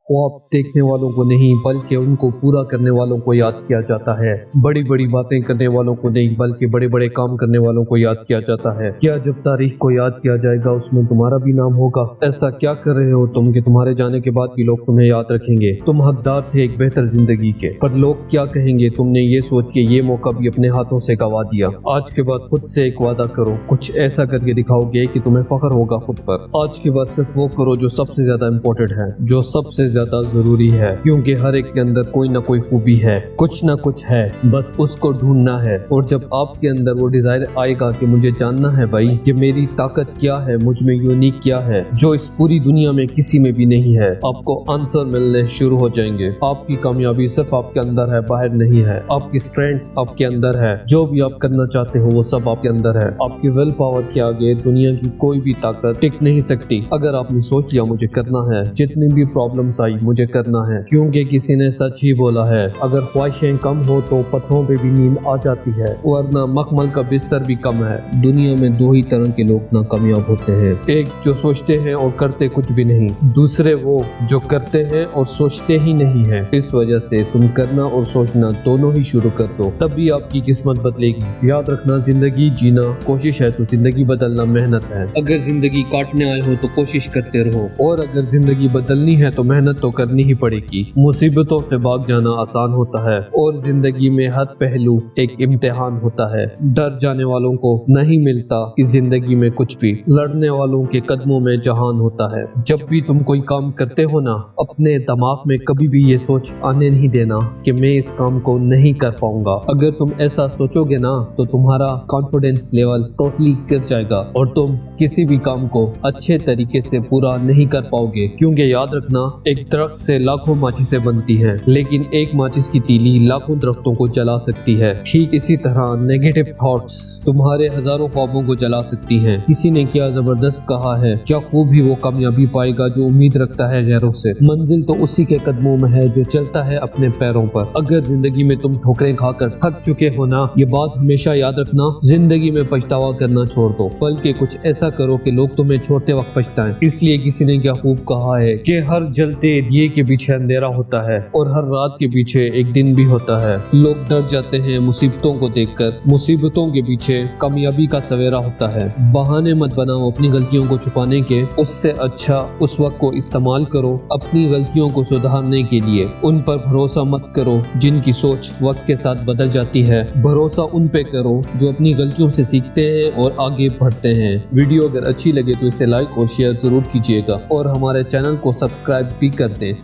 ख्वाब देखने वालों को नहीं बल्कि उनको पूरा करने वालों को याद किया जाता है। बड़ी बड़ी बातें करने वालों को नहीं बल्कि बड़े बड़े काम करने वालों को याद किया जाता है। क्या जब तारीख को याद किया जाएगा उसमें तुम्हारा भी नाम होगा? ऐसा क्या कर रहे हो तुम कि तुम्हारे जाने के बाद भी लोग तुम्हें याद रखेंगे? तुम हकदार थे एक बेहतर जिंदगी के, पर लोग क्या कहेंगे तुमने ये सोच के ये मौका भी अपने हाथों से गवा दिया। आज के बाद खुद से एक वादा करो, कुछ ऐसा करके दिखाओगे कि तुम्हें फख्र होगा खुद पर। आज के बाद सिर्फ वो करो जो सबसे ज्यादा इम्पोर्टेंट है, जो सबसे ज्यादा जरूरी है, क्योंकि हर एक के अंदर कोई ना कोई खूबी है, कुछ ना कुछ है, बस उसको ढूंढना है। और जब आपके अंदर वो डिजायर आएगा कि मुझे जानना है भाई कि मेरी ताकत क्या है, मुझ में यूनिक क्या है जो इस पूरी दुनिया में किसी में भी नहीं है, आपको आंसर मिलने शुरू हो जाएंगे। आपकी कामयाबी सिर्फ आपके अंदर है, बाहर नहीं है। आपकी स्ट्रेंथ आपके अंदर है, जो भी आप करना चाहते हो वो सब आपके अंदर है। आपकी विल पावर के आगे दुनिया की कोई भी ताकत टिक नहीं सकती। अगर आपने सोच लिया मुझे करना है, जितनी भी प्रॉब्लम्स आई मुझे करना है, क्योंकि किसी ने सच ही बोला है, अगर ख्वाहिशें कम हो तो पत्थरों पे भी नींद आ जाती है, वरना मखमल का बिस्तर भी कम है। दुनिया में दो ही तरह के लोग नाकामयाब होते हैं, एक जो सोचते हैं और करते कुछ भी नहीं, दूसरे वो जो करते हैं और सोचते ही नहीं है। इस वजह से तुम करना और सोचना दोनों ही शुरू कर दो, तभी आपकी किस्मत बदलेगी। याद रखना, जिंदगी जीना कोशिश है तो जिंदगी बदलना मेहनत है। अगर जिंदगी काटने आए हो तो कोशिश करते रहो, और अगर जिंदगी बदलनी है तो मेहनत तो करनी ही पड़ेगी। मुसीबतों से भाग जाना आसान होता है और जिंदगी में हर पहलू एक इम्तिहान होता है। डर जाने वालों को नहीं मिलता इस जिंदगी में कुछ भी, लड़ने वालों के कदमों में जहान होता है। जब भी तुम कोई काम करते हो ना, अपने दिमाग में कभी भी ये सोच आने नहीं देना कि मैं इस काम को नहीं कर पाऊंगा। अगर तुम ऐसा सोचोगे ना तो तुम्हारा कॉन्फिडेंस लेवल टोटली गिर जाएगा और तुम किसी भी काम को अच्छे तरीके से पूरा नहीं कर पाओगे। क्योंकि याद रखना, एक दरख्त से लाखों माचिसें बनती हैं, लेकिन एक माचिस की तीली लाखों दरख्तों को जला सकती है। ठीक इसी तरह नेगेटिव थॉट्स तुम्हारे हजारों ख्वाबों को जला सकती हैं। किसी ने क्या जबरदस्त कहा है, क्या खूब ही वो कामयाबी पाएगा जो उम्मीद रखता है गैरों से। मंजिल तो उसी के कदमों में है जो चलता है अपने पैरों पर। अगर जिंदगी में तुम ठोकरें खाकर थक चुके हो ना, ये बात हमेशा याद रखना, जिंदगी में पछतावा करना छोड़ दो, बल्कि कुछ ऐसा करो कि लोग तुम्हें छोड़ते वक्त पछताएं। इसलिए किसी ने क्या खूब कहा है कि हर जलते दिए के पीछे अंधेरा होता है और हर रात के पीछे एक दिन भी होता है। लोग डर जाते हैं मुसीबतों को देखकर, मुसीबतों के पीछे कामयाबी का सवेरा होता है। बहाने मत बनाओ अपनी गलतियों को छुपाने के, उससे अच्छा उस वक्त को इस्तेमाल करो अपनी गलतियों को सुधारने के लिए। उन पर भरोसा मत करो जिनकी सोच वक्त के साथ बदल जाती है, भरोसा उन पे करो जो अपनी गलतियों से सीखते हैं और आगे बढ़ते हैं। वीडियो अगर अच्छी लगे तो इसे लाइक और शेयर जरूर कीजिएगा और हमारे चैनल को सब्सक्राइब भी कर दें।